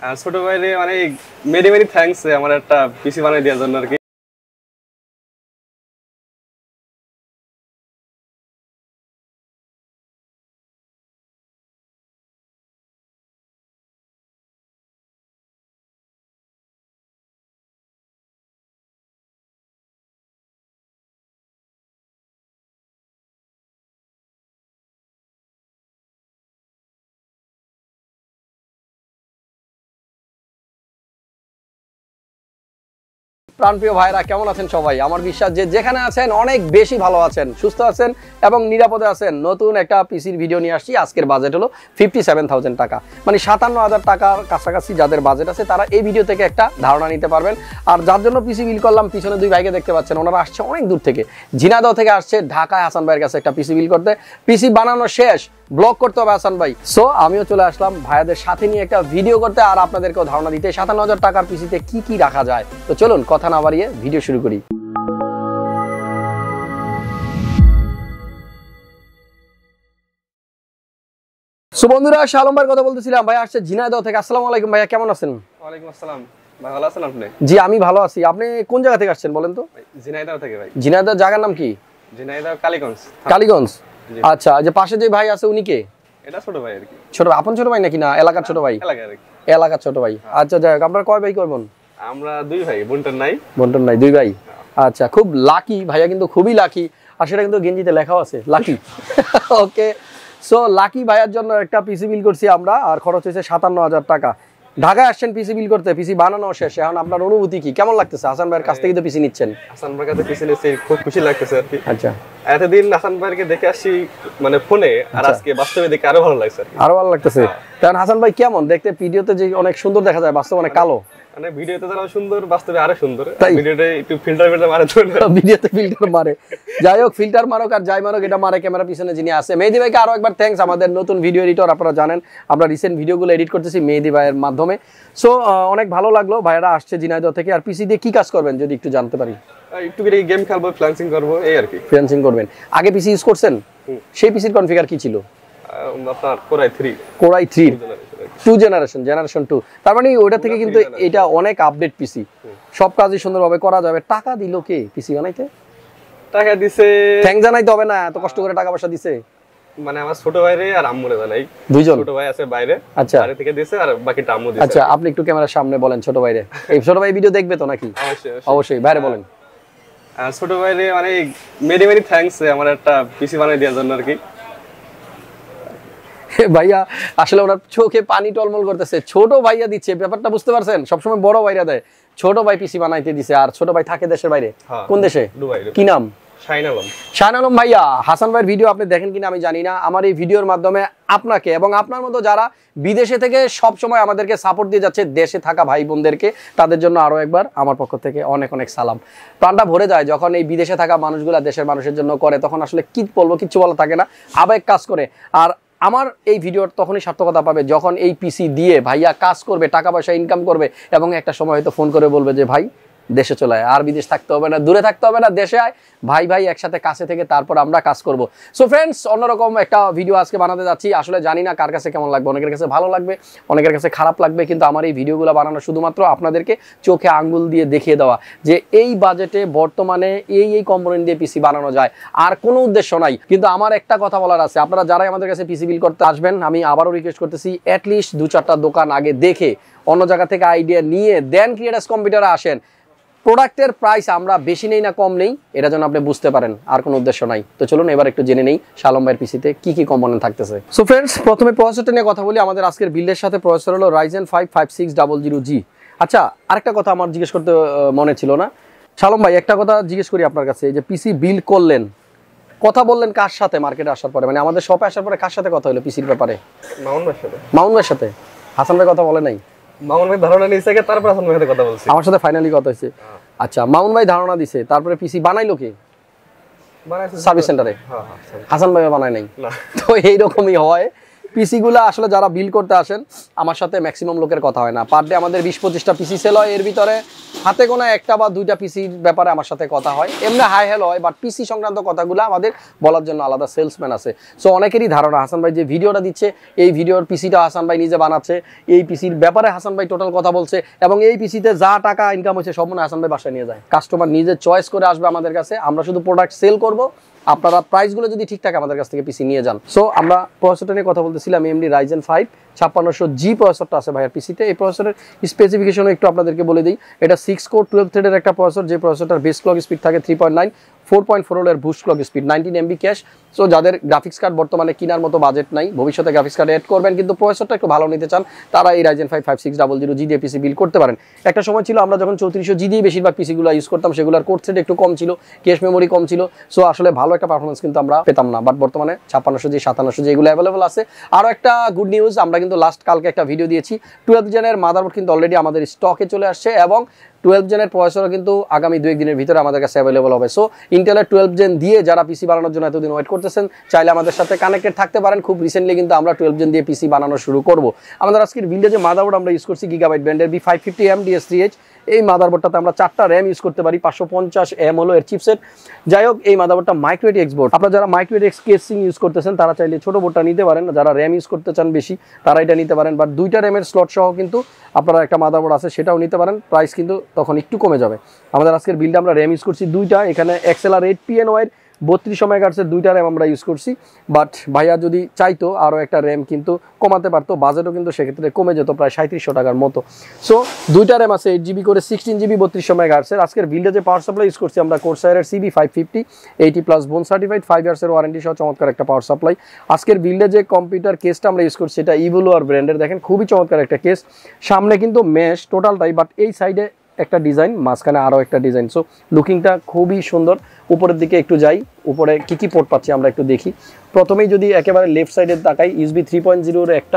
ছোট ভাইরে মানে মেনি মেনি থ্যাঙ্কস আমার একটা পিসি বানাই দেওয়ার জন্য আর কি। প্রাণপ্রিয় ভাইরা কেমন আছেন সবাই? আমার বিশ্বাস যে যেখানে আছেন অনেক বেশি ভালো আছেন, সুস্থ আছেন এবং নিরাপদে আছেন। নতুন একটা পিসির ভিডিও নিয়ে আসছি। আজকের বাজেট হলো 57,000 টাকা, মানে 57,000 টাকার কাছাকাছি যাদের বাজেট আছে তারা এই ভিডিও থেকে একটা ধারণা নিতে পারবেন। আর যার জন্য পিসি বিল করলাম, পিছনে দুই ভাইকে দেখতে পাচ্ছেন, ওনারা আসছে অনেক দূর থেকে, ঝিনাইদহ থেকে আসছে ঢাকায় হাসান ভাইয়ের কাছে একটা পিসি বিল করতে। পিসি বানানো শেষ, ব্লগ করতে হবে হাসান ভাই। সো আমিও চলে আসলাম ভাইয়াদের সাথে নিয়ে একটা ভিডিও করতে আর আপনাদেরকেও ধারণা দিতে 57,000 টাকার পিসিতে কি কি রাখা যায়। তো চলুন কথা না বাড়িয়ে ভিডিও শুরু করি। সো বন্ধুরা, শালম ভাইয়ের কথা বলতেছিলাম। ভাই আসছে ঝিনাইদহ থেকে। আসসালামু আলাইকুম ভাইয়া, কেমন আছেন? ওয়ালাইকুম আসসালাম ভাই, ভালো আছেন আপনি? জি আমি ভালো আছি। আপনি কোন জায়গা থেকে আসছেন বলেন তো? ঝিনাইদহ থেকে ভাই। ঝিনাইদহ জায়গার নাম কি? ঝিনাইদহ কালীগঞ্জ। কালীগঞ্জ, আচ্ছা। যে পাশে যে ভাই আছে উনি কে? এটা ছোট ভাই আর কি। ছোট আপন ছোট ভাই নাকি না এলাকার ছোট ভাই? এলাকার আর কি। এলাকার ছোট ভাই, আচ্ছা। যাই হোক, আপনারা কয় ভাই কয় বোন? আমরা দুই ভাই, বোনটার নাই। বোনটার নাই, দুই ভাই। আচ্ছা, খুব লাকি ভাইয়া, কিন্তু খুবই লাকি। আর সেটা কিন্তু গেঞ্জিতে লেখাও আছে লাকি। ওকে, সো লাকি ভাইয়ার জন্য একটা পিসি বিল করছি আমরা, আর খরচ হয়েছে 57,000 টাকা। ঢাকায় আসছেন পিসি বিল করতে, পিসি বানানো শেষ। এখন আপনার অনুভূতি কি, কেমন লাগতেছে? হাসান ভাইয়ের কাছ থেকে তো পিসি নিচ্ছেন। হাসান ভাইয়ের কাছে পিসি নিচ্ছি, খুব খুশি লাগতেছে আর কি। আচ্ছা, এতদিন হাসান ভাইকে দেখে আসি মানে ফোনে, আর আজকে বাস্তবে দেখে আরো ভালো লাগছে আর কি। আরো ভালো লাগতেছে। কারণ হাসান ভাই কেমন দেখতে? ভিডিওতে যে অনেক সুন্দর দেখা যায়, বাস্তবে অনেক কালো। মানে ভিডিওতে যারা সুন্দর, বাস্তবে আরো সুন্দর। ভিডিওতে একটু ফিল্টার মারে তো না, ভিডিওতে ফিল্টার মারে। যাই হোক, ফিল্টার মারুক আর যাই মারুক, এটা মারে ক্যামেরা পিছনে যিনি আছে। মেহেদি ভাইকে আরো একবার থ্যাঙ্কস, আমাদের নতুন ভিডিও এডিটর। আপনারা জানেন আমরা রিসেন্ট ভিডিওগুলো এডিট করতেছি মেহেদি ভাইয়ের মাধ্যমে। সো অনেক ভালো লাগলো, ভাইয়েরা আসছে ঝিনাইদহ থেকে। আর পিসি দিয়ে কি কাজ করবেন যদি একটু জানতে পারি? একটু করে গেম খেলবো, ফ্রিল্যান্সিং করবো, এই আর কি। ফ্রিল্যান্সিং করবেন। আগে পিসি ইউজ করছেন? সেই পিসির কনফিগার কি ছিল? আপনার কোরাই 3 2 জেনারেশন 2। তার মানে ওটা থেকে কিন্তু এটা অনেক আপডেট পিসি, সব কাজই সুন্দরভাবে করা যাবে। টাকা দিল কে পিসি বানাইতে? টাকা দিছে, থ্যাঙ্ক জানাইতে হবে না, এত কষ্ট করে টাকা পয়সা দিছে। মানে আমার ছোট ভাইরে আর আম্মুরে জানাই, দুইজন। ছোট ভাই আছে বাইরে, আচ্ছা, বাইরে থেকে দিছে, আর বাকিটা আম্মু দিছে। আচ্ছা, আপনি একটু ক্যামেরার সামনে বলেন ছোট ভাইরে। এই ছোট ভাই ভিডিও দেখবে তো নাকি? অবশ্যই বাইরে বলেন। ছোট ভাইরে মানে মেনি মেনি থ্যাঙ্কস আমার একটা পিসি বানাই দেওয়ার জন্য আর কি। ভাইয়া আসলে ওনার চোখে পানি টলমল করতেছে। ছোট ভাইয়া দিচ্ছে, ব্যাপারটা বুঝতে পারছেন? সবসময় বড় ভাইরা দেয়, ছোট ভাই পিসি বানাইতে দিছে। আর ছোট ভাই থাকে দেশের বাইরে। কোন দেশে? কি নাম? শাহনালম ভাইয়া। হাসান ভাইয়ের ভিডিও আপনি দেখেন কিনা আমি জানি না। আমার এই ভিডিওর মাধ্যমে আপনাকে এবং আপনার মতো যারা বিদেশে থেকে সব সময় আমাদেরকে সাপোর্ট দিয়ে যাচ্ছে, দেশে থাকা ভাই বোনদেরকে, তাদের জন্য আরো একবার আমার পক্ষ থেকে অনেক অনেক সালাম। প্রাণটা ভরে যায় যখন এই বিদেশে থাকা মানুষগুলা দেশের মানুষের জন্য করে, তখন আসলে কি বলবো, কিচ্ছু বলা থাকে না, আবেগ কাজ করে। আর আমার এই ভিডিওর তখনই সার্থকতা পাবে যখন এই পিসি দিয়ে ভাইয়া কাজ করবে, টাকা পয়সা ইনকাম করবে, এবং একটা সময় হয়তো ফোন করে বলবে যে ভাই দেশে চলে আয়, আর বিদেশ থাকতে হবে না, দূরে থাকতে হবে না, দেশে আয়, ভাই ভাই একসাথে কাছে থেকে তারপর আমরা কাজ করব। সো ফ্রেন্ডস, অন্যরকম একটা ভিডিও আজকে বানাতে যাচ্ছি। আসলে জানি না কার কাছে কেমন লাগবে, অনেকের কাছে ভালো লাগবে, অনেকের কাছে খারাপ লাগবে, কিন্তু আমার এই ভিডিওগুলো বানানো শুধুমাত্র আপনাদেরকে চোখে আঙ্গুল দিয়ে দেখিয়ে দেওয়া যে এই বাজেটে বর্তমানে এই কম্পোনেন্ট দিয়ে পিসি বানানো যায়, আর কোনো উদ্দেশ্য নাই। কিন্তু আমার একটা কথা বলার আছে, আপনারা যারাই আমাদের কাছে পিসি বিল করতে আসবেন, আমি আবারও রিকোয়েস্ট করতেছি, অ্যাটলিস্ট 2-4টা দোকান আগে দেখে, অন্য জায়গা থেকে আইডিয়া নিয়ে দেন ক্রিয়েটার্স কম্পিউটারে আসেন। প্রোডাক্টের প্রাইস আমরা বেশি নেই না কম নেই, এটা যেন আপনি বুঝতে পারেন, আর কোনো উদ্দেশ্য নাই। তো চলুন এবার একটু জেনে নেই শালম ভাইয়ের পিসিতে কি কি কম্পোনেন্ট থাকতেছে। সো ফ্রেন্ডস, প্রথমে প্রসেসরটা নিয়ে কথা বলি। আমাদের আজকের বিল্ডের সাথে প্রসেসর হলো Ryzen5 5600G। আচ্ছা, আরেকটা কথা আমার জিজ্ঞেস করতে মনে ছিল না। শালম ভাই, একটা কথা জিজ্ঞেস করি আপনার কাছে, যে পিসি বিল করলেন, কথা বললেন কার সাথে মার্কেটে আসার পরে, মানে আমাদের শপে আসার পরে কার সাথে কথা হলো পিসির ব্যাপারে? মামুন ভাইয়ের সাথে। মামুন ভাইয়ের সাথে? হাসান ভাই কথা বলে নাই? মামুন ভাই ধারণা নিয়েছে, তারপর হাসান ভাইয়ের সাথে কথা বলছি, আমার সাথে ফাইনালি কথা হয়েছে। আচ্ছা, মামুন ভাই ধারণা দিছে, তারপরে পিসি বানাইলো কে? সার্ভিস সেন্টারে। হাসান ভাই বানায় নাই। তো এইরকমই হয় পিসিগুলো আসলে যারা বিল করতে আসেন আমার সাথে ম্যাক্সিমাম লোকের কথা হয় না, পার ডে আমাদের 20-25টা পিসি সেল হয়, এর ভিতরে হাতে গোনা একটা বা দুইটা পিসির ব্যাপারে আমার সাথে কথা হয়, এমনি হাই হ্যালো হয়, বাট পিসি সংক্রান্ত কথাগুলো আমাদের বলার জন্য আলাদা সেলসম্যান আছে। সো অনেকেরই ধারণা হাসান ভাই যে ভিডিওটা দিচ্ছে এই ভিডিওর পিসিটা হাসান ভাই নিজে বানাচ্ছে, এই পিসির ব্যাপারে হাসান ভাই টোটাল কথা বলছে, এবং এই পিসিতে যা টাকা ইনকাম হচ্ছে সব মনে হাসান ভাই বাসায় নিয়ে যায়। কাস্টমার নিজে চয়েস করে আসবে আমাদের কাছে, আমরা শুধু প্রোডাক্ট সেল করব, আপনারা প্রাইসগুলো যদি ঠিকঠাক আমাদের কাছ থেকে পিসি নিয়ে যান। সো আমরা প্রসেসরটা নিয়ে কথা বলতেছিলাম, এমডি Ryzen 5 5600G প্রসেসরটা আছে ভাইয়ার পিসিতে। এই প্রসেসরের স্পেসিফিকেশনও একটু আপনাদেরকে বলে দিই, এটা 6 কোর 12 থ্রেডের একটা প্রসেসর, যে প্রসেসরটার বেস ক্লক স্পিড থাকে 3.9, 4.4 এর boost clock speed, 19 MB cash. So যাদের গ্রাফিক্স কার্ড বর্তমানে কেনার মতো বাজেট নাই, ভবিষ্যতে গ্রাফিক্স কার্ড অ্যাড করবেন কিন্তু প্রসেসরটা একটু ভালো নিতে চান, তারা এই Ryzen 5 5600G দিয়ে পিসি বিল করতে পারেন। একটা সময় ছিল আমরা যখন 3400G দিয়ে বেশিরভাগ পিসিগুলো ইউজ করতাম, সেগুলোর কোর থ্রেড একটু কম ছিল, ক্যাশ মেমোরি কম ছিল, সো আসলে ভালো একটা পারফরমেন্স কিন্তু আমরা পেতাম না। বাট বর্তমানে 5600G 5700G এগুলো অ্যাভেলেবল আছে। আরও একটা গুড নিউজ, আমরা কিন্তু লাস্ট কালকে একটা ভিডিও দিয়েছি, 12 জেনের মাদারবোর্ড কিন্তু অলরেডি আমাদের স্টকে চলে আসছে, এবং 12 জেনের প্রসেসরও কিন্তু আগামী 2-1 দিনের ভিতরে আমাদের কাছে অ্যাভেলেবল হবে। সো ইন্টেলের 12 জেন দিয়ে যারা পিসি বানানোর জন্য এতদিন ওয়েট করতেছেন, চাইলে আমাদের সাথে কানেক্টেড থাকতে পারেন। খুব রিসেন্টলি কিন্তু আমরা 12 জেন দিয়ে পিসি বানানো শুরু করব। আমাদের আজকের ভিডিও যে মাদারবোর্ড আমরা ইউজ করছি Gigabyte ব্র্যান্ডের B550M DS3H, এই মাদারবোর্ডটাতে আমরা 4টা র্যাম ইউজ করতে পারি, 550M হলো এর চিপসেট। যাই হোক, এই মাদারবোর্ডটা মাইক্রো ATX বোর্ড, আপনারা যারা মাইক্রো ATX কেসিং ইউজ করতেছেন তারা চাইলে ছোট বোর্ডটা নিতে পারেন, যারা র্যাম ইউজ করতে চান বেশি তারা এটা নিতে পারেন, বাট 2টা র্যামের স্লট সহ কিন্তু আপনারা একটা মাদারবোর্ড আছে সেটাও নিতে পারেন, প্রাইস কিন্তু তখন একটু কমে যাবে। আমাদের আজকের বিলটা আমরা র্যাম ইউজ করছি 2টা, এখানে XLR 8PNY 32 মেগাহার্টজের 2টা র্যাম আমরা ইউজ করছি, বাট ভাইয়া যদি চাইতো আরও একটা র্যাম কিন্তু কমাতে পারতো, বাজেটও কিন্তু সেক্ষেত্রে কমে যেত প্রায় 3700 টাকার মতো। সো 2টা র্যাম আছে 8GB করে 16GB 32 মেগাহার্টজের। আজকের বিলটা যে পাওয়ার সাপ্লাই ইউজ করছি আমরা Corsair CB550 80+ বোন সার্টিফাইড 5 ইয়ার্সের ওয়ারেন্টি সহ চমৎকার একটা পাওয়ার সাপ্লাই। আজকের বিলটা যে কম্পিউটার কেসটা আমরা ইউজ করছি এটা Evolur ব্র্যান্ডের, দেখেন খুবই চমৎকার একটা কেস, সামনে কিন্তু মেশ টোটালটাই, বাট এই সাইডে একটা ডিজাইন, মাঝখানে আরও একটা ডিজাইন, সো লুকিংটা খুবই সুন্দর। উপরের দিকে একটু যাই, উপরে কি কি পোর্ট পাচ্ছি আমরা একটু দেখি। প্রথমেই যদি একেবারে লেফট সাইডে তাকাই, USB 3.0 এর একটা